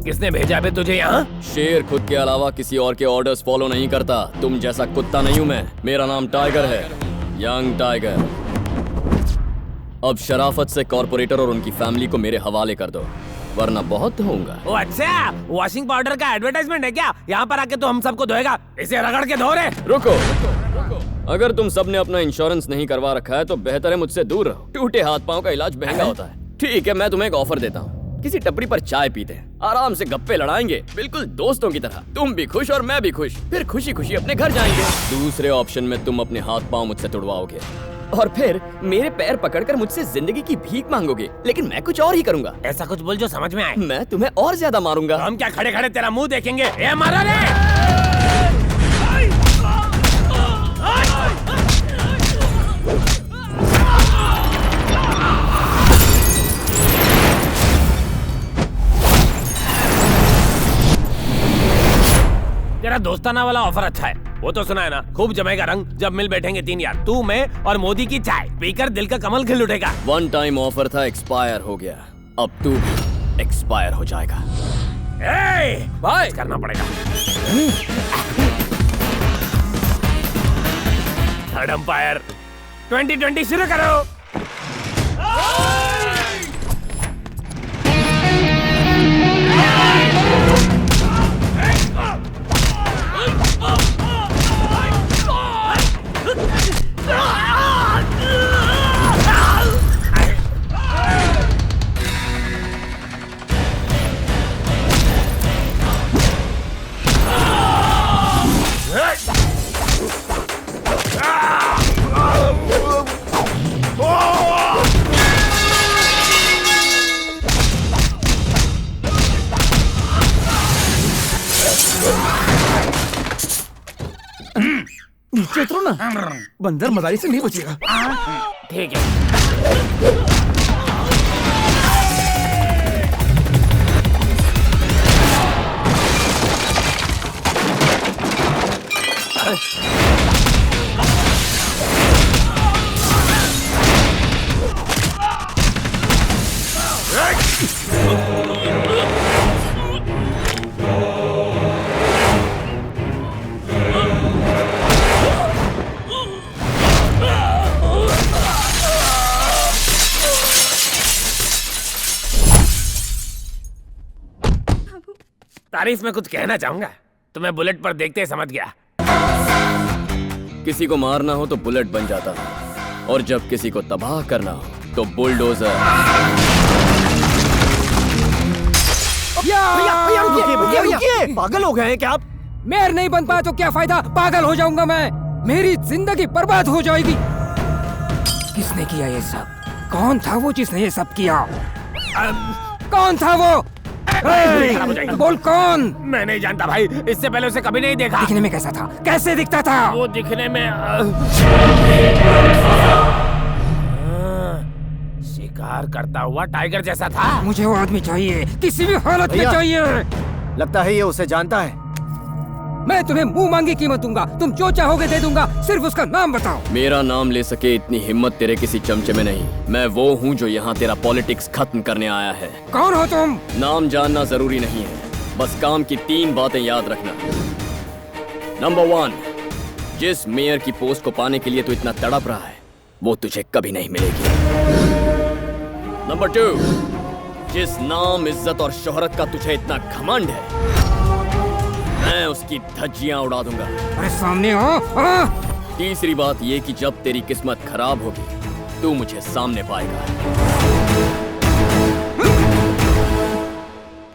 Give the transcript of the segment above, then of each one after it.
किसने भेजा बे तुझे यहाँ? शेर खुद के अलावा किसी और के ऑर्डर्स फॉलो नहीं करता। तुम जैसा कुत्ता नहीं हूँ मैं। मेरा नाम टाइगर है, यंग टाइगर। अब शराफत से कॉर्पोरेटर और उनकी फैमिली को मेरे हवाले कर दो, वरना बहुत होऊंगा। ओ अच्छा, वॉशिंग पाउडर का एडवर्टाइजमेंट है क्या? यहाँ पर आके तो हम सबको धोएगा। इसे रगड़ के धो रे। रुको, अगर तुम सबने अपना इंश्योरेंस नहीं करवा रखा है तो बेहतर है मुझसे दूर रहो। टूटे हाथ पांव का इलाज महंगा होता है। ठीक है, मैं तुम्हें एक ऑफर देता हूँ। किसी टपरी पर चाय पीते हैं, आराम से गप्पे लड़ाएंगे, बिल्कुल दोस्तों की तरह। तुम भी खुश और मैं भी खुश, फिर खुशी खुशी अपने घर जाएंगे। दूसरे ऑप्शन में तुम अपने हाथ पांव मुझसे तुड़वाओगे और फिर मेरे पैर पकड़कर मुझसे जिंदगी की भीख मांगोगे, लेकिन मैं कुछ और ही करूंगा। ऐसा कुछ बोल जो समझ में आए। मैं तुम्हें और ज्यादा मारूंगा। हम क्या खड़े खड़े तेरा मुंह देखेंगे? ए मारो रे। तेरा दोस्ताना वाला ऑफर अच्छा है, वो तो सुना है ना। खूब जमेगा रंग जब मिल बैठेंगे तीन यार, तू मैं और मोदी की चाय पीकर दिल का कमल खिल उठेगा। वन टाइम ऑफर था, एक्सपायर हो गया। अब तू भी एक्सपायर हो जाएगा। भाई करना पड़ेगा। थर्ड अंपायर 2020 शुरू करो। नीचे उतरो ना, बंदर मदारी से नहीं बचेगा। ठीक है। तारीफ में कुछ कहना चाहूंगा, तुम्हें बुलेट पर देखते ही समझ गया। किसी को मारना हो तो बुलेट बन जाता है, और जब किसी को तबाह करना हो तो बुलडोजर। भैया रुकिए, पागल हो गए हैं क्या आप? मेयर नहीं बन पाया तो क्या फायदा, पागल हो जाऊंगा मैं। मेरी जिंदगी बर्बाद हो जाएगी। किसने किया ये सब? कौन था वो जिसने ये सब किया? कौन था वो? बोल कौन? मैं नहीं जानता भाई, इससे पहले उसे कभी नहीं देखा। दिखने में कैसा था? कैसे दिखता था? वो दिखने में शिकार करता हुआ टाइगर जैसा था। मुझे वो आदमी चाहिए, किसी भी हालत में चाहिए। लगता है ये उसे जानता है। मैं तुम्हें मुंह मांगी कीमत दूंगा, तुम जो चाहोगे दे दूंगा, सिर्फ उसका नाम बताओ। मेरा नाम ले सके इतनी हिम्मत तेरे किसी चमचे में नहीं। मैं वो हूँ जो यहाँ तेरा पॉलिटिक्स खत्म करने आया है। कौन हो तुम? नाम जानना जरूरी नहीं है, बस काम की 3 बातें याद रखना। नंबर 1, जिस मेयर की पोस्ट को पाने के लिए तू इतना तड़प रहा है वो तुझे कभी नहीं मिलेगी। नंबर 2, जिस नाम, इज्जत और शोहरत का तुझे इतना घमंड है, मैं उसकी धज्जियां उड़ा दूंगा। अरे सामने हो। तीसरी बात ये कि जब तेरी किस्मत खराब होगी तू मुझे सामने पाएगा।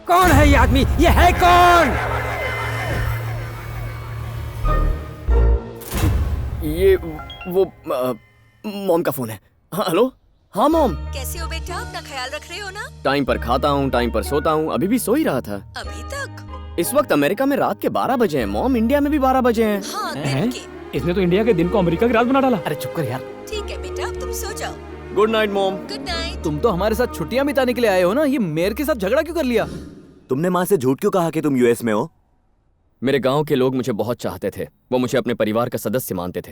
कौन है ये आदमी? ये है कौन? ये वो मॉम का फोन है। हाँ, हेलो। हाँ मॉम। कैसे हो बेटा? अपना ख्याल रख रहे हो ना? टाइम पर खाता हूँ, टाइम पर सोता हूँ। अभी भी सो ही रहा था। अभी तक? इस वक्त अमेरिका में रात के 12 बजे हैं मॉम, इंडिया में भी 12 बजे हैं। हाँ, दिन के। इसने तो इंडिया के दिन को अमेरिका की रात बना डाला। अरे चुप कर यार। ठीक है बेटा, अब तुम सो जाओ। Good night mom. Good night. तुम तो हमारे साथ छुट्टियां बिताने के लिए आए हो ना, ये मेयर के साथ झगड़ा क्यों कर लिया? तुमने माँ से झूठ क्यों कहा कि तुम यूएस में हो? मेरे गांव के लोग मुझे बहुत चाहते थे, वो मुझे अपने परिवार का सदस्य मानते थे।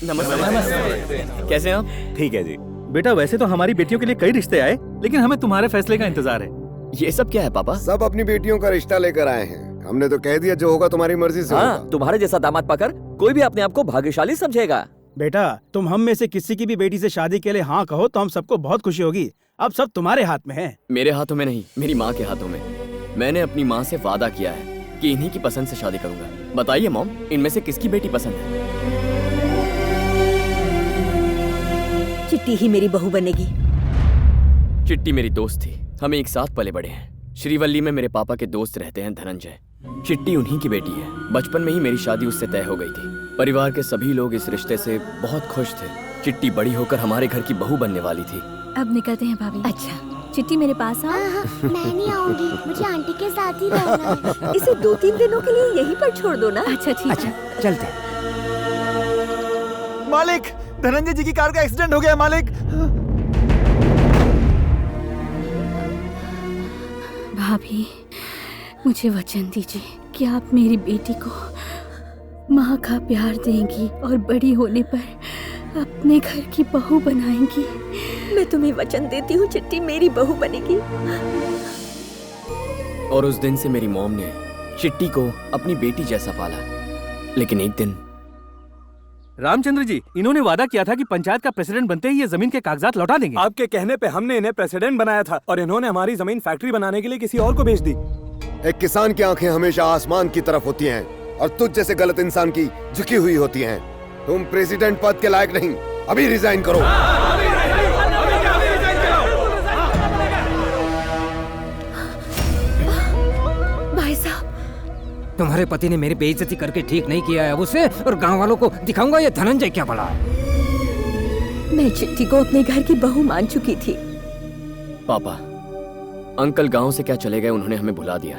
नमस्ते। कैसे हैं आप? ठीक है जी। बेटा वैसे तो हमारी बेटियों के लिए कई रिश्ते आए, लेकिन हमें तुम्हारे फैसले का इंतजार है। ये सब क्या है पापा? सब अपनी बेटियों का रिश्ता लेकर आए हैं। हमने तो कह दिया जो होगा तुम्हारी मर्जी से होगा। तुम्हारे जैसा दामाद पाकर कोई भी अपने आप को भाग्यशाली समझेगा। बेटा तुम हम में से किसी की भी बेटी से शादी के लिए हाँ कहो तो हम सबको बहुत खुशी होगी। अब सब तुम्हारे हाथ में है। मेरे हाथों में नहीं, मेरी माँ के हाथों में। मैंने अपनी माँ से वादा किया है कि इन्हीं की पसंद से शादी करूंगा। बताइए मॉम, इनमें से किसकी बेटी पसंद है? चिट्टी ही मेरी बहू बनेगी। चिट्टी मेरी दोस्त थी, हम एक साथ पले बड़े हैं। श्रीवल्ली में मेरे पापा के दोस्त रहते हैं धनंजय। चिट्टी उन्हीं की बेटी है। बचपन में ही मेरी शादी उससे तय हो गई थी। परिवार के सभी लोग इस रिश्ते से बहुत खुश थे। चिट्टी बड़ी होकर हमारे घर की बहू बनने वाली थी। अब निकलते हैं भाभी। अच्छा, चिट्टी मेरे पास आओ। मैं नहीं आऊंगी, मुझे आंटी के साथ ही रहना है। इसे 2-3 दिनों के लिए यहीं पर छोड़ दो ना। अच्छा ठीक है। चलते। मालिक, धनंजय जी की कार का एक्सीडेंट हो गया है मालिक। भाभी, मुझे वचन दीजिए कि आप मेरी बेटी को माँ का प्यार देंगी और बड़ी होने पर अपने घर की बहू बनाएंगी। मैं तुम्हें वचन देती हूँ, चिट्टी मेरी बहू बनेगी। और उस दिन से मेरी मॉम ने चिट्टी को अपनी बेटी जैसा पाला। लेकिन एक दिन रामचंद्र जी, इन्होंने वादा किया था कि पंचायत का प्रेसिडेंट बनते ही ये जमीन के कागजात लौटा देंगे। आपके कहने पे हमने इन्हें प्रेसिडेंट बनाया था और इन्होंने हमारी जमीन फैक्ट्री बनाने के लिए किसी और को बेच दी। एक किसान की आंखें हमेशा आसमान की तरफ होती हैं और तुझ जैसे गलत इंसान की झुकी हुई होती हैं। तुम प्रेसिडेंट पद के लायक नहीं, अभी रिजाइन करो। भाई साहब, तुम्हारे पति ने मेरी बेइज्जती करके ठीक नहीं किया है अब उसे, और गांव वालों को दिखाऊंगा ये धनंजय क्या बड़ा है। मैं चिट्टी को अपने घर की बहू मान चुकी थी। पापा, अंकल गांव से क्या चले गए, उन्होंने हमें भुला दिया।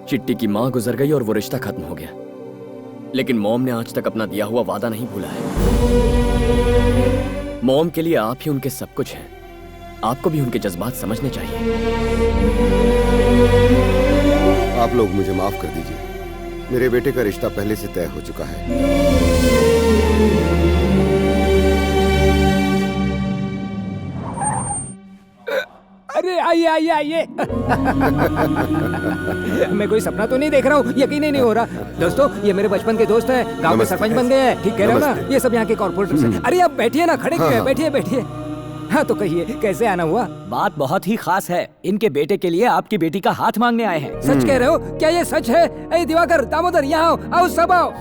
चिट्टी की माँ गुजर गई और वो रिश्ता खत्म हो गया। लेकिन मॉम ने आज तक अपना दिया हुआ वादा नहीं भूला है। मॉम के लिए आप ही उनके सब कुछ हैं। आपको भी उनके जज्बात समझने चाहिए। आप लोग मुझे माफ कर दीजिए, मेरे बेटे का रिश्ता पहले से तय हो चुका है। अरे आइए आइए आइए। मैं कोई सपना तो नहीं देख रहा हूँ, यकीन ही नहीं हो रहा। दोस्तों, ये मेरे बचपन के दोस्त हैं, गांव में नमस्ते। सरपंच बन गए हैं। ठीक कह रहे हो ना? ये सब यहाँ के कॉर्पोरेटर्स हैं। अरे आप बैठिए ना, खड़े क्यों हैं? बैठिए बैठिए। हाँ तो कहिए, कैसे आना हुआ? बात बहुत ही खास है। इनके बेटे के लिए आपकी बेटी का हाथ मांगने आए हैं। सच कह रहे हो? क्या ये सच है? ए दिवाकर, दामोदर, यहाँ आओ, आओ सब आओ।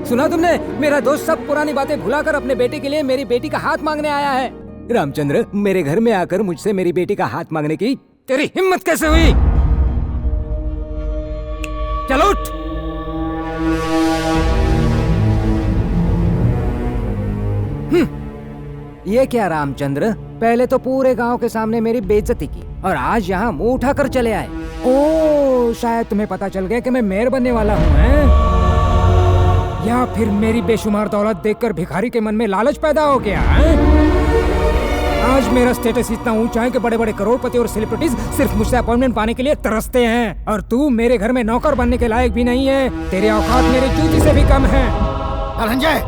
सुना तुमने? मेरा दोस्त सब पुरानी बातें भुलाकर अपने बेटे के लिए मेरी बेटी का हाथ मांगने आया है। रामचंद्र, मेरे घर में आकर मुझसे मेरी बेटी का हाथ मांगने की तेरी हिम्मत कैसे हुई? चलो उठ। ये क्या रामचंद्र, पहले तो पूरे गांव के सामने मेरी बेइज्जती की और आज यहाँ मुंह उठाकर चले आए। ओ, शायद तुम्हें पता चल गया कि मैं मेयर बनने वाला हूँ, हैं? या फिर मेरी बेशुमार दौलत देखकर भिखारी के मन में लालच पैदा हो गया, हैं? आज मेरा स्टेटस इतना ऊंचा है कि बड़े बड़े करोड़पति और सेलिब्रिटीज सिर्फ मुझसे अपॉइंटमेंट पाने के लिए तरसते हैं, और तू मेरे घर में नौकर बनने के लायक भी नहीं है। तेरे औकात मेरी जूती से भी कम है। धनंजय,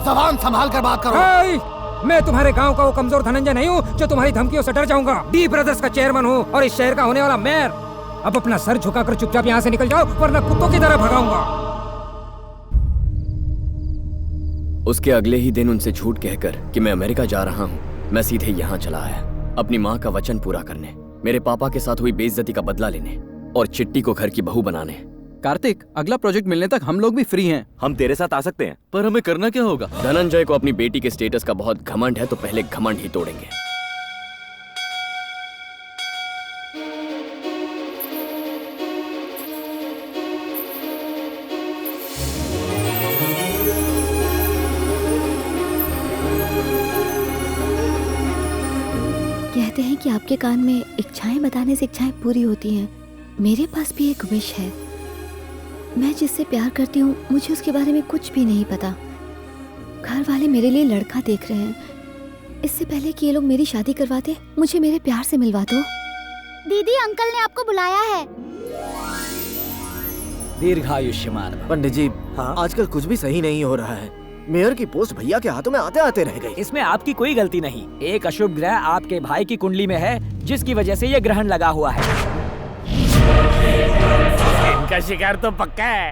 जबान संभाल कर बात करो। हाय, मैं तुम्हारे गांव का वो कमजोर धनंजय नहीं हूँ जो तुम्हारी धमकियों से डर जाऊंगा। डी ब्रदर्स का चेयरमैन हूँ और इस शहर का होने वाला मेयर। अब अपना सर झुकाकर चुपचाप यहाँ से निकल जाओ, वरना कुत्तों की तरह भगाऊंगा। उसके अगले ही दिन उनसे झूठ कहकर कि मैं अमेरिका जा रहा हूँ, मैं सीधे यहाँ चला आया, अपनी माँ का वचन पूरा करने, मेरे पापा के साथ हुई बेइज्जती का बदला लेने और चिट्टी को घर की बहू बनाने। कार्तिक, अगला प्रोजेक्ट मिलने तक हम लोग भी फ्री हैं। हम तेरे साथ आ सकते हैं, पर हमें करना क्या होगा? धनंजय को अपनी बेटी के स्टेटस का बहुत घमंड है, तो पहले घमंड ही तोड़ेंगे। कहते हैं कि आपके कान में इच्छाएं बताने से इच्छाएं पूरी होती हैं। मेरे पास भी एक विश है। मैं जिससे प्यार करती हूँ मुझे उसके बारे में कुछ भी नहीं पता। घर वाले मेरे लिए लड़का देख रहे हैं। इससे पहले कि ये लोग मेरी शादी करवाते, मुझे मेरे प्यार से मिलवा दो। दीदी, अंकल ने आपको बुलाया है। दीर्घायुष्मान। पंडित जी, हाँ? आजकल कुछ भी सही नहीं हो रहा है। मेयर की पोस्ट भैया के हाथों में आते आते रह गई। इसमें आपकी कोई गलती नहीं। एक अशुभ ग्रह आपके भाई की कुंडली में है, जिसकी वजह से ये ग्रहण लगा हुआ है। इनका शिकार तो पक्का है।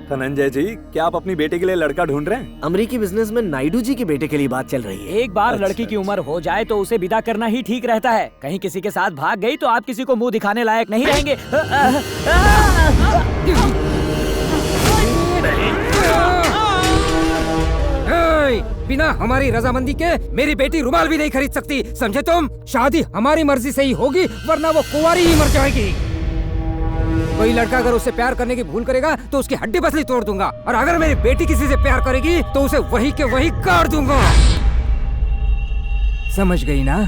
धनंजय जी, क्या आप अपनी बेटी के लिए लड़का ढूंढ रहे हैं? अमेरिकी बिजनेस में नायडू जी की बेटे के लिए बात चल रही है। एक बार लड़की की उम्र हो जाए तो उसे विदा करना ही ठीक रहता है। कहीं किसी के साथ भाग गई तो आप किसी को मुंह दिखाने लायक नहीं रहेंगे। बिना हमारी रजामंदी के मेरी बेटी रुमाल भी नहीं खरीद सकती, समझे तुम? शादी हमारी मर्जी से ही होगी, वरना वो कुंवारी ही मर जाएगी। कोई लड़का अगर उससे प्यार करने की भूल करेगा तो उसकी हड्डी पसली तोड़ दूंगा, और अगर मेरी बेटी किसी से प्यार करेगी तो उसे वही के वही काट दूंगा। समझ गई ना?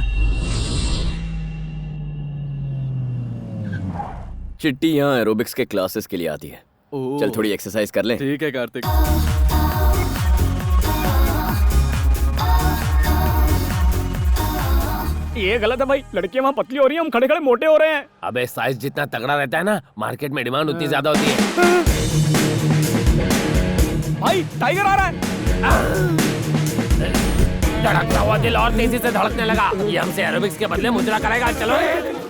चिट्टी यहाँ एरोबिक्स के क्लासेस के लिए आती है। चल थोड़ी एक्सरसाइज कर लें। ठीक है कार्तिक। ये गलत है भाई, लड़कियां वहाँ पतली हो रही हैं, हम खड़े खड़े मोटे हो रहे हैं। अबे साइज जितना तगड़ा रहता है ना, मार्केट में डिमांड उतनी ज्यादा होती है। भाई टाइगर आ रहा है। धड़कता हुआ दिल और तेजी से धड़कने लगा। ये हमसे एरोबिक्स के बदले मुजरा करेगा। चलो।